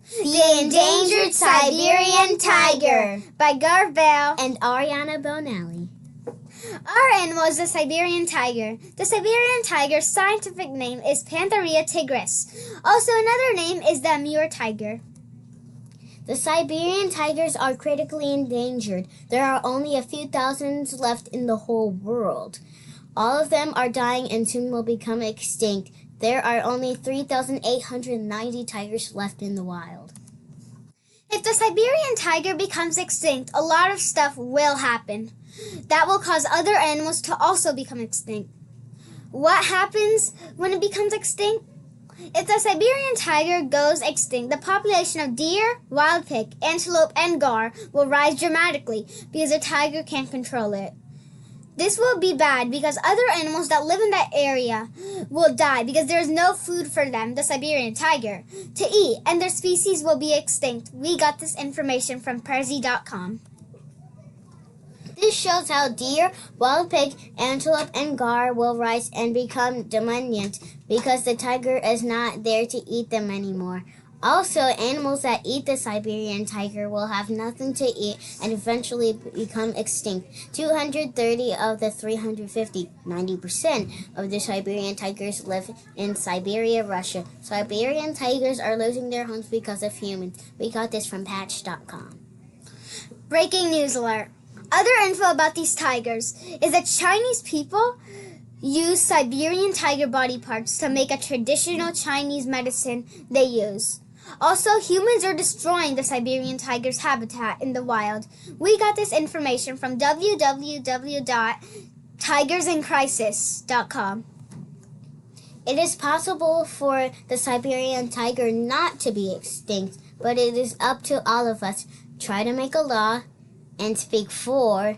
The Endangered Siberian Tiger by Garth Bale and Ariana Bonelli. Our animal is the Siberian tiger. The Siberian tiger's scientific name is Panthera tigris. Also, another name is the Amur tiger. The Siberian tigers are critically endangered. There are only a few thousands left in the whole world. All of them are dying and soon will become extinct. There are only 3,890 tigers left in the wild. If the Siberian tiger becomes extinct, a lot of stuff will happen. That will cause other animals to also become extinct. What happens when it becomes extinct? If the Siberian tiger goes extinct, the population of deer, wild pig, antelope, and gar will rise dramatically because the tiger can't control it. This will be bad because other animals that live in that area will die because there is no food for them, the Siberian tiger, to eat, and their species will be extinct. We got this information from Percy.com. This shows how deer, wild pig, antelope, and gar will rise and become dominant because the tiger is not there to eat them anymore. Also, animals that eat the Siberian tiger will have nothing to eat and eventually become extinct. 230 of the 350, 90% of the Siberian tigers live in Siberia, Russia. Siberian tigers are losing their homes because of humans. We got this from Patch.com. Breaking news alert. Other info about these tigers is that Chinese people use Siberian tiger body parts to make a traditional Chinese medicine they use. Also, humans are destroying the Siberian tiger's habitat in the wild. We got this information from www.tigersincrisis.com. It is possible for the Siberian tiger not to be extinct, but it is up to all of us. Try to make a law and speak for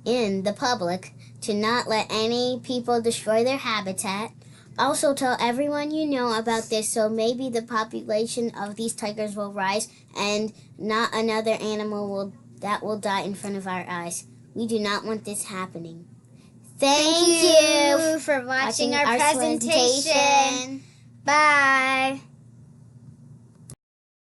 in the public to not let any people destroy their habitat. Also, tell everyone you know about this so maybe the population of these tigers will rise and not another animal that will die in front of our eyes. We do not want this happening. Thank you for watching our presentation. Bye.